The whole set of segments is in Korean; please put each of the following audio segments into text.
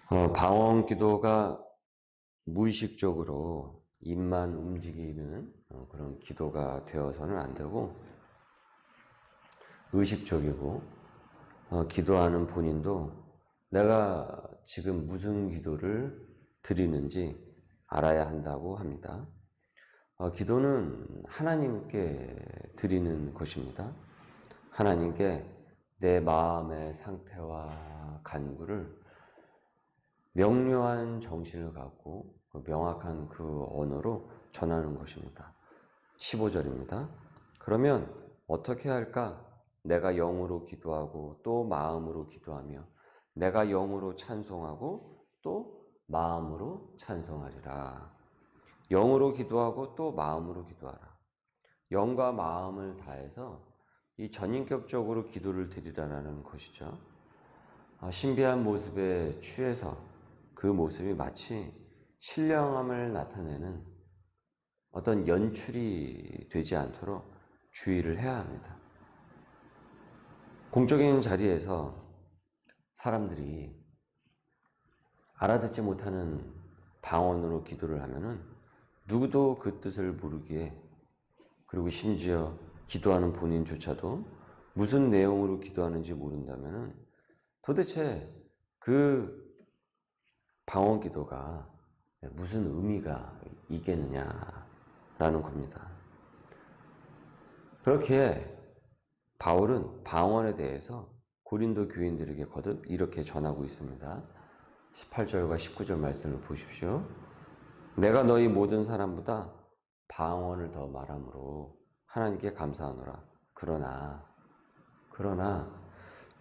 방언 기도가 무의식적으로 입만 움직이는 그런 기도가 되어서는 안 되고, 의식적이고, 기도하는 본인도 내가 지금 무슨 기도를 드리는지 알아야 한다고 합니다. 기도는 하나님께 드리는 것입니다. 하나님께 내 마음의 상태와 간구를 명료한 정신을 갖고 명확한 그 언어로 전하는 것입니다. 15절입니다. 그러면 어떻게 할까? 내가 영으로 기도하고 또 마음으로 기도하며 내가 영으로 찬송하고 또 마음으로 찬송하리라. 영으로 기도하고 또 마음으로 기도하라. 영과 마음을 다해서 이 전인격적으로 기도를 드리라는 것이죠. 신비한 모습에 취해서 그 모습이 마치 신령함을 나타내는 어떤 연출이 되지 않도록 주의를 해야 합니다. 공적인 자리에서 사람들이 알아듣지 못하는 방언으로 기도를 하면은 누구도 그 뜻을 모르기에, 그리고 심지어 기도하는 본인조차도 무슨 내용으로 기도하는지 모른다면은 도대체 그 방언 기도가 무슨 의미가 있겠느냐라는 겁니다. 그렇게 바울은 방언에 대해서 고린도 교인들에게 거듭 이렇게 전하고 있습니다. 18절과 19절 말씀을 보십시오. 내가 너희 모든 사람보다 방언을 더 말함으로 하나님께 감사하노라. 그러나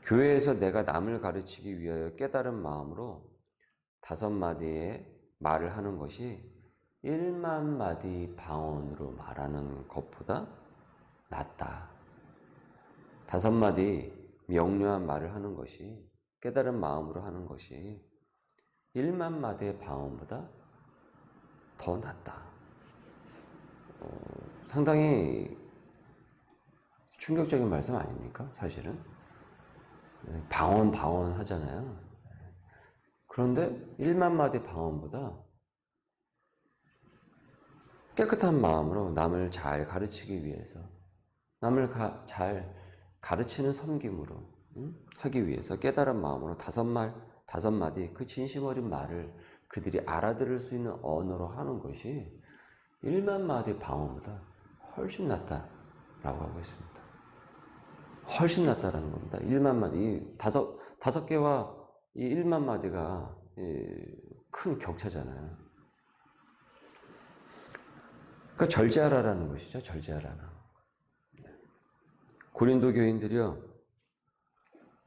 교회에서 내가 남을 가르치기 위하여 깨달은 마음으로 5마디의 말을 하는 것이 1만 마디 방언으로 말하는 것보다 낫다. 5마디 명료한 말을 하는 것이, 깨달은 마음으로 하는 것이 1만 마디의 방언보다 더 낫다. 상당히 충격적인 말씀 아닙니까? 사실은 방언 하잖아요. 그런데 1만 마디 방언보다 깨끗한 마음으로 남을 잘 가르치기 위해서, 남을 잘 가르치는 섬김으로 하기 위해서 깨달은 마음으로 5마디 그 진심 어린 말을 그들이 알아들을 수 있는 언어로 하는 것이 1만 마디 방언보다 훨씬 낫다라고 하고 있습니다. 훨씬 낫다라는 겁니다. 1만 마디, 다섯 개와 이 1만 마디가 큰 격차잖아요. 그러니까 절제하라라는 것이죠. 절제하라는. 고린도 교인들이요,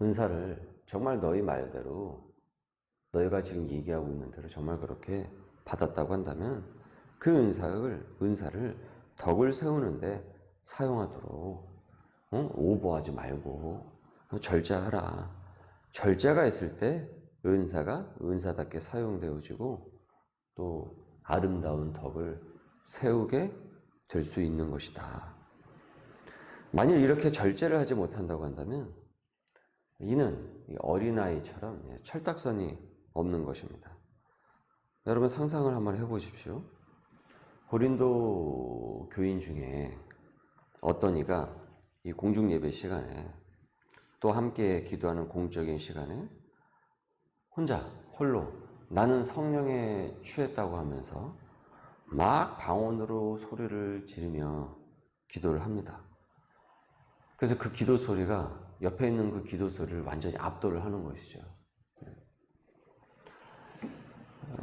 은사를 정말 너희 말대로, 너희가 지금 얘기하고 있는 대로 정말 그렇게 받았다고 한다면 그 은사를 덕을 세우는데 사용하도록 오버하지 말고 절제하라. 절제가 있을 때 은사가 은사답게 사용되어지고 또 아름다운 덕을 세우게 될 수 있는 것이다. 만일 이렇게 절제를 하지 못한다고 한다면 이는 어린아이처럼 철딱선이 없는 것입니다. 여러분 상상을 한번 해보십시오. 고린도 교인 중에 어떤 이가 이 공중예배 시간에, 또 함께 기도하는 공적인 시간에 홀로 나는 성령에 취했다고 하면서 막 방언으로 소리를 지르며 기도를 합니다. 그래서 그 기도 소리가 옆에 있는 그 기도 소리를 완전히 압도를 하는 것이죠.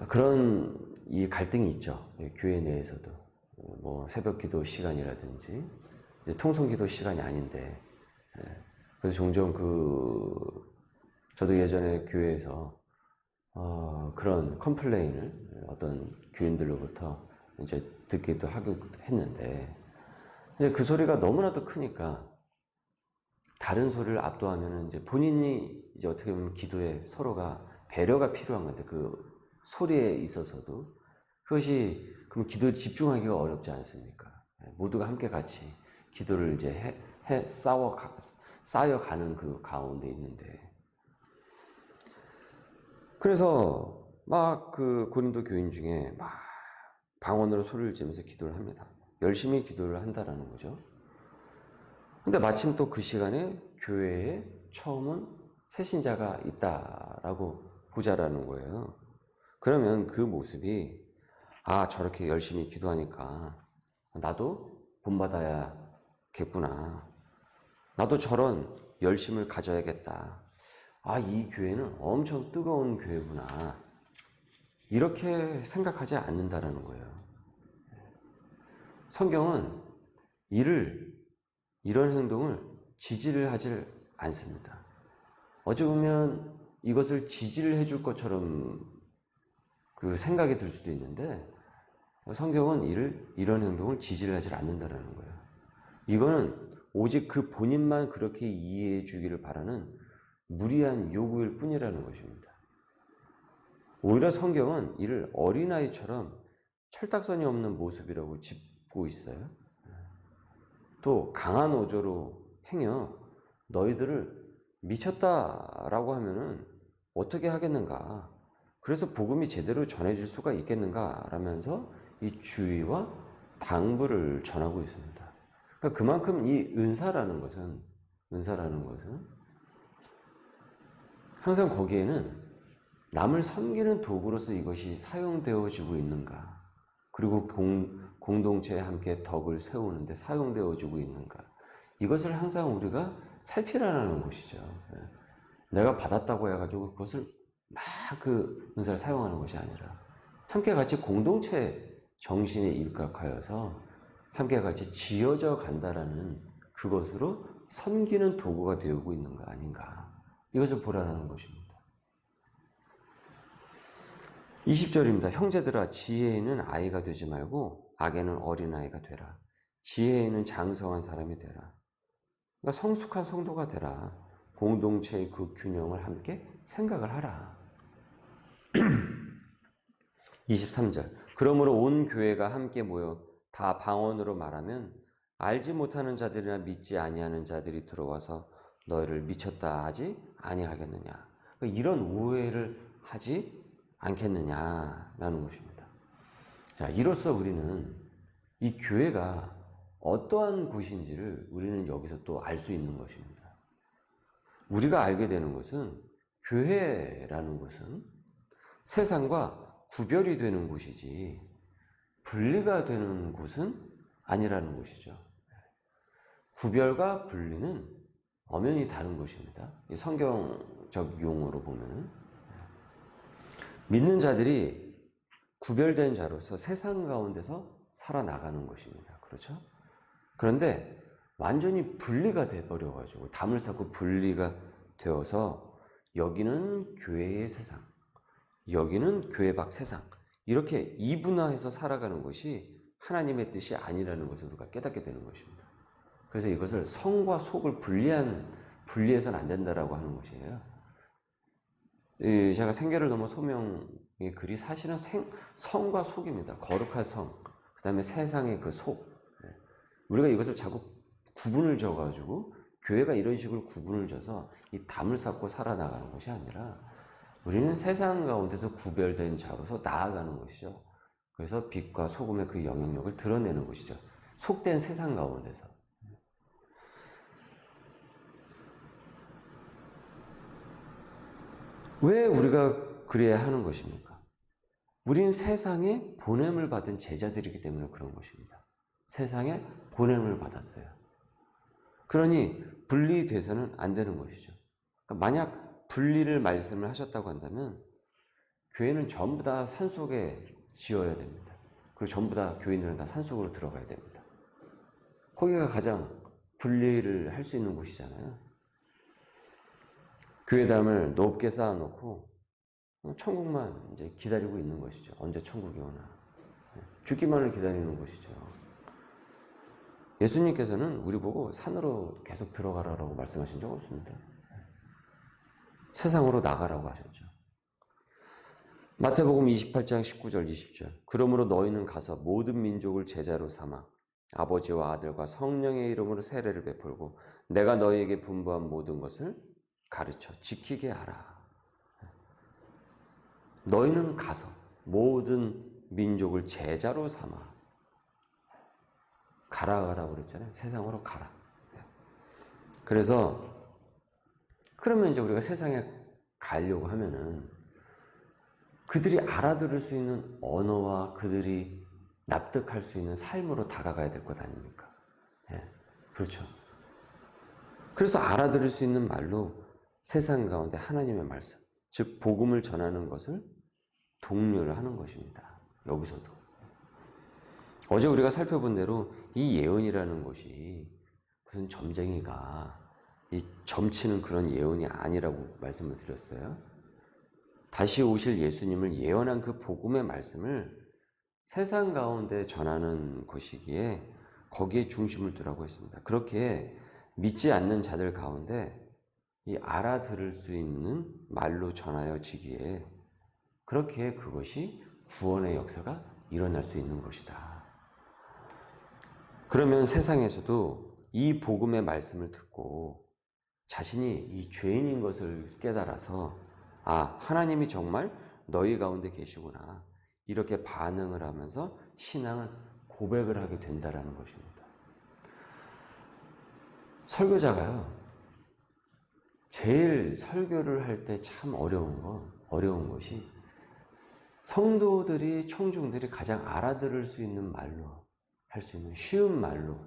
그런 이 갈등이 있죠. 교회 내에서도. 뭐 새벽 기도 시간이라든지 통성 기도 시간이 아닌데, 그래서 종종 저도 예전에 교회에서 그런 컴플레인을 어떤 교인들로부터 이제 듣기도 하고 했는데, 이제 그 소리가 너무나도 크니까 다른 소리를 압도하면은 이제 본인이 이제 어떻게 보면 기도에 서로가 배려가 필요한 건데, 그 소리에 있어서도 그것이 그럼 기도에 집중하기가 어렵지 않습니까? 모두가 함께 같이 기도를 이제 쌓여가는 그 가운데 있는데, 그래서 막 그 고린도 교인 중에 막 방언으로 소리를 지르면서 기도를 합니다. 열심히 기도를 한다라는 거죠. 근데 마침 또 그 시간에 교회에 처음은 새신자가 있다라고 보자라는 거예요. 그러면 그 모습이 저렇게 열심히 기도하니까 나도 본받아야겠구나. 나도 저런 열심을 가져야겠다. 이 교회는 엄청 뜨거운 교회구나. 이렇게 생각하지 않는다라는 거예요. 성경은 이런 행동을 지지를 하지 않습니다. 어찌 보면 이것을 지지를 해줄 것처럼 그 생각이 들 수도 있는데 성경은 이런 행동을 지지를 하지 않는다라는 거예요. 이거는 오직 그 본인만 그렇게 이해해 주기를 바라는 무리한 요구일 뿐이라는 것입니다. 오히려 성경은 이를 어린아이처럼 철딱선이 없는 모습이라고 짚고 있어요. 또 강한 어조로 행여 너희들을 미쳤다라고 하면은 어떻게 하겠는가? 그래서 복음이 제대로 전해질 수가 있겠는가? 라면서 이 주의와 당부를 전하고 있습니다. 그러니까 그만큼 이 은사라는 것은 항상 거기에는 남을 섬기는 도구로서 이것이 사용되어지고 있는가? 그리고 공동체에 함께 덕을 세우는데 사용되어지고 있는가? 이것을 항상 우리가 살피라는 것이죠. 내가 받았다고 해가지고 그것을 막 그 은사를 사용하는 것이 아니라 함께 같이 공동체 정신에 입각하여서 함께 같이 지어져 간다라는 그것으로 섬기는 도구가 되고 있는 거 아닌가? 이것을 보라는 것입니다. 20절입니다. 형제들아, 지혜에는 아이가 되지 말고 악에는 어린아이가 되라. 지혜에는 장성한 사람이 되라. 그러니까 성숙한 성도가 되라. 공동체의 그 균형을 함께 생각을 하라. 23절. 그러므로 온 교회가 함께 모여 다 방언으로 말하면 알지 못하는 자들이나 믿지 아니하는 자들이 들어와서 너희를 미쳤다 하지 아니하겠느냐. 그러니까 이런 오해를 하지 않겠느냐라는 것입니다. 자, 이로써 우리는 이 교회가 어떠한 곳인지를 우리는 여기서 또 알 수 있는 것입니다. 우리가 알게 되는 것은 교회라는 것은 세상과 구별이 되는 곳이지 분리가 되는 곳은 아니라는 것이죠. 구별과 분리는 엄연히 다른 것입니다. 성경적 용어로 보면 믿는 자들이 구별된 자로서 세상 가운데서 살아나가는 것입니다. 그렇죠? 그런데 완전히 분리가 돼버려가지고 담을 쌓고 분리가 되어서 여기는 교회의 세상, 여기는 교회 밖 세상, 이렇게 이분화해서 살아가는 것이 하나님의 뜻이 아니라는 것을 우리가 깨닫게 되는 것입니다. 그래서 이것을 성과 속을 분리해서는 안 된다라고 하는 것이에요. 제가 생계를 넘어 소명의 글이 사실은 성과 속입니다. 거룩한 성, 그 다음에 세상의 그 속. 우리가 이것을 자꾸 구분을 져가지고 교회가 이런 식으로 구분을 져서 이 담을 쌓고 살아나가는 것이 아니라 우리는 세상 가운데서 구별된 자로서 나아가는 것이죠. 그래서 빛과 소금의 그 영향력을 드러내는 것이죠. 속된 세상 가운데서. 왜 우리가 그래야 하는 것입니까? 우린 세상에 보냄을 받은 제자들이기 때문에 그런 것입니다. 세상에 보냄을 받았어요. 그러니 분리돼서는 안 되는 것이죠. 그러니까 만약 분리를 말씀을 하셨다고 한다면 교회는 전부 다 산속에 지어야 됩니다. 그리고 전부 다 교인들은 다 산속으로 들어가야 됩니다. 거기가 가장 분리를 할 수 있는 곳이잖아요. 교회담을 높게 쌓아놓고 천국만 이제 기다리고 있는 것이죠. 언제 천국이 오나. 죽기만을 기다리는 것이죠. 예수님께서는 우리 보고 산으로 계속 들어가라고 말씀하신 적 없습니다. 세상으로 나가라고 하셨죠. 마태복음 28장 19절 20절. 그러므로 너희는 가서 모든 민족을 제자로 삼아 아버지와 아들과 성령의 이름으로 세례를 베풀고 내가 너희에게 분부한 모든 것을 가르쳐 지키게 하라. 너희는 가서 모든 민족을 제자로 삼아. 가라고 그랬잖아요. 세상으로 가라. 그래서 그러면 이제 우리가 세상에 가려고 하면은 그들이 알아들을 수 있는 언어와 그들이 납득할 수 있는 삶으로 다가가야 될 것 아닙니까? 예, 그렇죠. 그래서 알아들을 수 있는 말로 세상 가운데 하나님의 말씀, 즉 복음을 전하는 것을 독려를 하는 것입니다. 여기서도. 어제 우리가 살펴본 대로 이 예언이라는 것이 무슨 점쟁이가 이 점치는 그런 예언이 아니라고 말씀을 드렸어요. 다시 오실 예수님을 예언한 그 복음의 말씀을 세상 가운데 전하는 것이기에 거기에 중심을 두라고 했습니다. 그렇게 믿지 않는 자들 가운데 이 알아들을 수 있는 말로 전하여지기에 그렇게 그것이 구원의 역사가 일어날 수 있는 것이다. 그러면 세상에서도 이 복음의 말씀을 듣고 자신이 이 죄인인 것을 깨달아서 하나님이 정말 너희 가운데 계시구나. 이렇게 반응을 하면서 신앙을 고백을 하게 된다는 것입니다. 설교자가요, 제일 설교를 할 때 참 어려운 것이 성도들이, 청중들이 가장 알아들을 수 있는 말로, 할 수 있는 쉬운 말로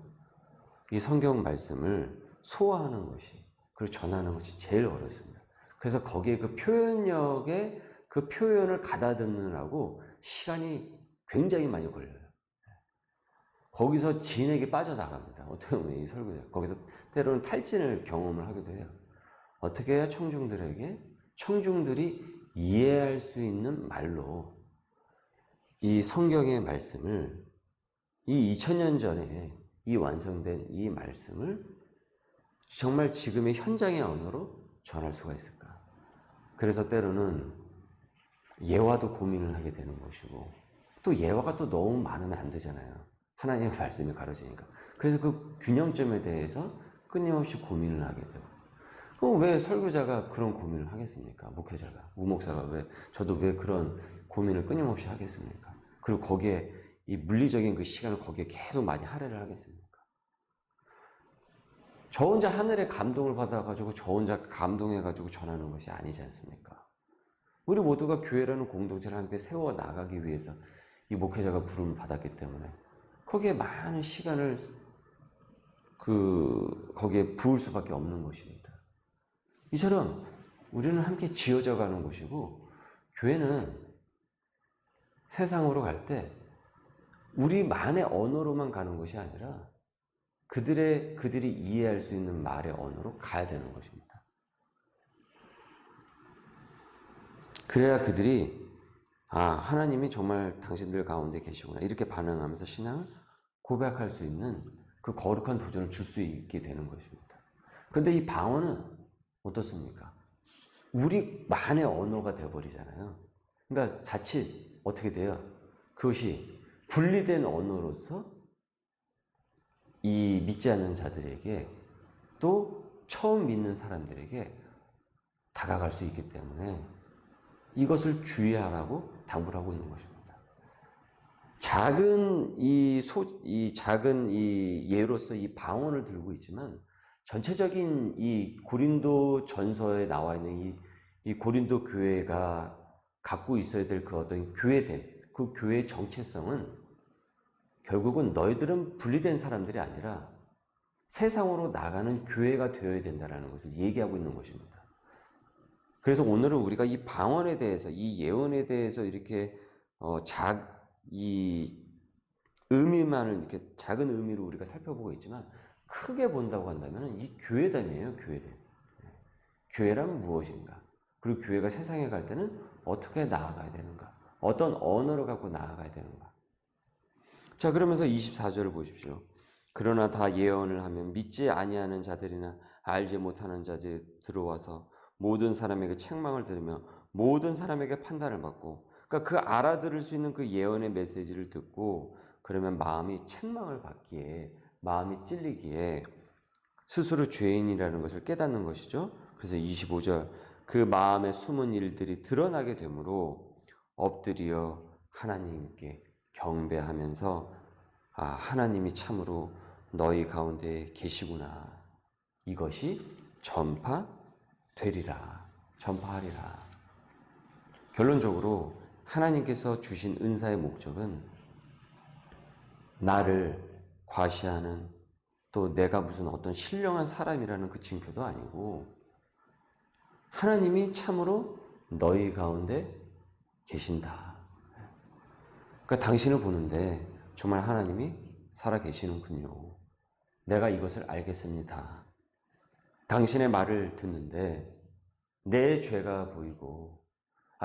이 성경 말씀을 소화하는 것이, 그리고 전하는 것이 제일 어렵습니다. 그래서 거기에 그 표현력에 그 표현을 가다듬느라고 시간이 굉장히 많이 걸려요. 거기서 진액이 빠져나갑니다. 어떻게 보면 이 설교자. 거기서 때로는 탈진을 경험을 하기도 해요. 어떻게 해야 청중들이 이해할 수 있는 말로 이 성경의 말씀을, 이 2000년 전에 이 완성된 이 말씀을 정말 지금의 현장의 언어로 전할 수가 있을까? 그래서 때로는 예화도 고민을 하게 되는 것이고, 또 예화가 또 너무 많으면 안 되잖아요. 하나님의 말씀이 가르치니까. 그래서 그 균형점에 대해서 끊임없이 고민을 하게 되고. 그럼 왜 설교자가 그런 고민을 하겠습니까? 목회자가, 우목사가 저도 왜 그런 고민을 끊임없이 하겠습니까? 그리고 거기에 이 물리적인 그 시간을 거기에 계속 많이 할애를 하겠습니까? 저 혼자 하늘의 감동을 받아가지고 저 혼자 감동해가지고 전하는 것이 아니지 않습니까? 우리 모두가 교회라는 공동체를 함께 세워 나가기 위해서 이 목회자가 부름을 받았기 때문에 거기에 많은 시간을 거기에 부을 수밖에 없는 것입니다. 이처럼 우리는 함께 지어져 가는 것이고, 교회는 세상으로 갈 때 우리만의 언어로만 가는 것이 아니라 그들이 이해할 수 있는 말의 언어로 가야 되는 것입니다. 그래야 그들이 하나님이 정말 당신들 가운데 계시구나 이렇게 반응하면서 신앙을 고백할 수 있는 그 거룩한 도전을 줄 수 있게 되는 것입니다. 그런데 이 방언은 어떻습니까? 우리만의 언어가 되어버리잖아요. 그러니까 자칫 어떻게 돼요? 그것이 분리된 언어로서 이 믿지 않는 자들에게, 또 처음 믿는 사람들에게 다가갈 수 있기 때문에 이것을 주의하라고 당부를 하고 있는 것입니다. 작은 예로서 이 방언을 들고 있지만 전체적인 이 고린도 전서에 나와 있는 이 고린도 교회가 갖고 있어야 될 그 어떤 교회됨, 그 교회의 정체성은 결국은 너희들은 분리된 사람들이 아니라 세상으로 나가는 교회가 되어야 된다는 것을 얘기하고 있는 것입니다. 그래서 오늘은 우리가 이 방언에 대해서, 이 예언에 대해서 이렇게 이 의미만을 이렇게 작은 의미로 우리가 살펴보고 있지만, 크게 본다고 한다면 이 교회됨이에요, 교회됨. 교회란 무엇인가? 그리고 교회가 세상에 갈 때는 어떻게 나아가야 되는가? 어떤 언어를 갖고 나아가야 되는가? 자, 그러면서 24절을 보십시오. 그러나 다 예언을 하면 믿지 아니하는 자들이나 알지 못하는 자들이 들어와서 모든 사람에게 책망을 들으며 모든 사람에게 판단을 받고, 그러니까 그 알아들을 수 있는 그 예언의 메시지를 듣고 그러면 마음이 책망을 받기에, 마음이 찔리기에 스스로 죄인이라는 것을 깨닫는 것이죠. 그래서 25절, 그 마음의 숨은 일들이 드러나게 되므로 엎드려 하나님께 경배하면서 하나님이 참으로 너희 가운데 계시구나. 이것이 전파되리라. 전파하리라. 결론적으로 하나님께서 주신 은사의 목적은 나를 과시하는, 또 내가 무슨 어떤 신령한 사람이라는 그 징표도 아니고 하나님이 참으로 너희 가운데 계신다. 그러니까 당신을 보는데 정말 하나님이 살아 계시는군요. 내가 이것을 알겠습니다. 당신의 말을 듣는데 내 죄가 보이고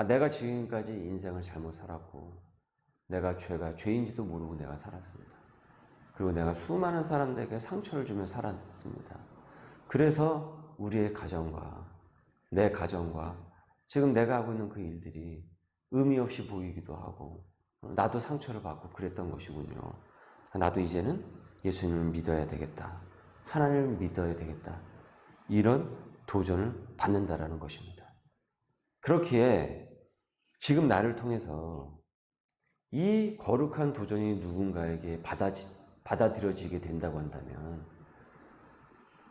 내가 지금까지 인생을 잘못 살았고 내가 죄인지도 모르고 내가 살았습니다. 그리고 내가 수많은 사람들에게 상처를 주며 살았습니다. 그래서 우리의 가정과 내 가정과 지금 내가 하고 있는 그 일들이 의미 없이 보이기도 하고 나도 상처를 받고 그랬던 것이군요. 나도 이제는 예수님을 믿어야 되겠다. 하나님을 믿어야 되겠다. 이런 도전을 받는다라는 것입니다. 그렇기에 지금 나를 통해서 이 거룩한 도전이 누군가에게 받아들여지게 된다고 한다면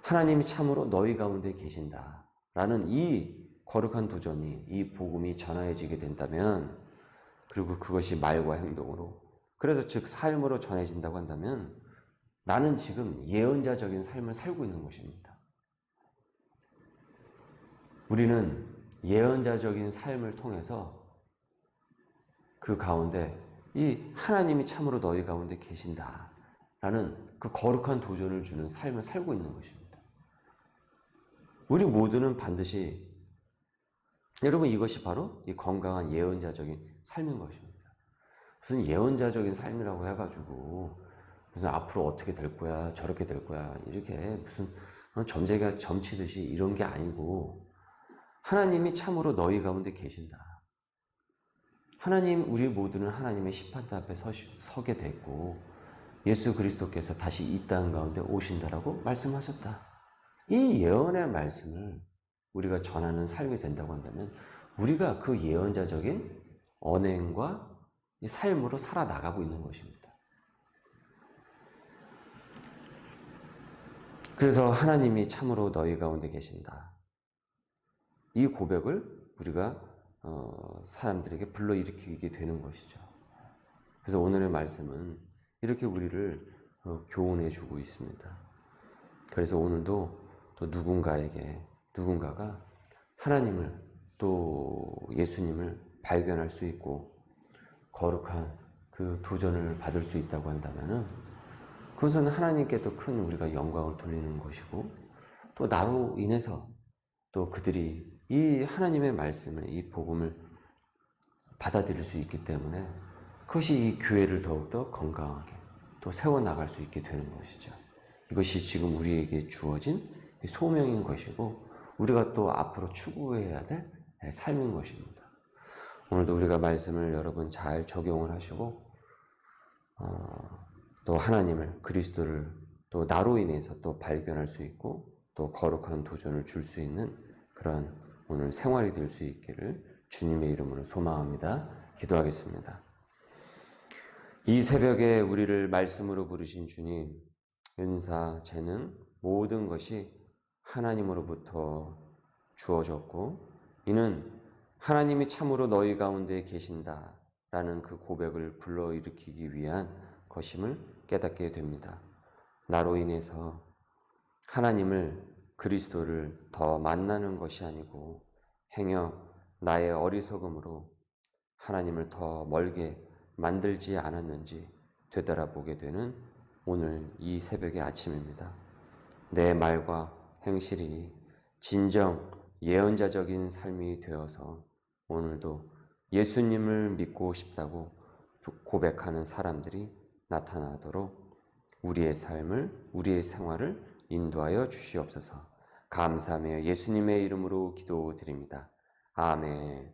하나님이 참으로 너희 가운데 계신다라는 이 거룩한 도전이, 이 복음이 전하여지게 된다면, 그리고 그것이 말과 행동으로, 그래서 즉 삶으로 전해진다고 한다면 나는 지금 예언자적인 삶을 살고 있는 것입니다. 우리는 예언자적인 삶을 통해서 그 가운데 이 하나님이 참으로 너희 가운데 계신다라는 그 거룩한 도전을 주는 삶을 살고 있는 것입니다. 우리 모두는 반드시, 여러분, 이것이 바로 이 건강한 예언자적인 삶인 것입니다. 무슨 예언자적인 삶이라고 해가지고 무슨 앞으로 어떻게 될 거야, 저렇게 될 거야, 이렇게 무슨 점쟁이가 점치듯이 이런 게 아니고 하나님이 참으로 너희 가운데 계신다. 하나님, 우리 모두는 하나님의 심판대 앞에 서게 됐고 예수 그리스도께서 다시 이 땅 가운데 오신다라고 말씀하셨다. 이 예언의 말씀을 우리가 전하는 삶이 된다고 한다면 우리가 그 예언자적인 언행과 삶으로 살아나가고 있는 것입니다. 그래서 하나님이 참으로 너희 가운데 계신다. 이 고백을 우리가 사람들에게 불러일으키게 되는 것이죠. 그래서 오늘의 말씀은 이렇게 우리를 교훈해 주고 있습니다. 그래서 오늘도 또 누군가가 하나님을 또 예수님을 발견할 수 있고 거룩한 그 도전을 받을 수 있다고 한다면은 그것은 하나님께 더 큰 우리가 영광을 돌리는 것이고 또 나로 인해서 또 그들이 이 하나님의 말씀을, 이 복음을 받아들일 수 있기 때문에 그것이 이 교회를 더욱더 건강하게 또 세워나갈 수 있게 되는 것이죠. 이것이 지금 우리에게 주어진 소명인 것이고 우리가 또 앞으로 추구해야 될 삶인 것입니다. 오늘도 우리가 말씀을 여러분 잘 적용을 하시고 또 하나님을, 그리스도를 또 나로 인해서 또 발견할 수 있고 또 거룩한 도전을 줄 수 있는 그런 오늘 생활이 될 수 있기를 주님의 이름으로 소망합니다. 기도하겠습니다. 이 새벽에 우리를 말씀으로 부르신 주님, 은사, 재능, 모든 것이 하나님으로부터 주어졌고 이는 하나님이 참으로 너희 가운데 계신다라는 그 고백을 불러일으키기 위한 것임을 깨닫게 됩니다. 나로 인해서 하나님을, 그리스도를 더 만나는 것이 아니고 행여 나의 어리석음으로 하나님을 더 멀게 만들지 않았는지 되돌아보게 되는 오늘 이 새벽의 아침입니다. 내 말과 행실이 진정 예언자적인 삶이 되어서 오늘도 예수님을 믿고 싶다고 고백하는 사람들이 나타나도록 우리의 삶을, 우리의 생활을 인도하여 주시옵소서. 감사하며 예수님의 이름으로 기도드립니다. 아멘.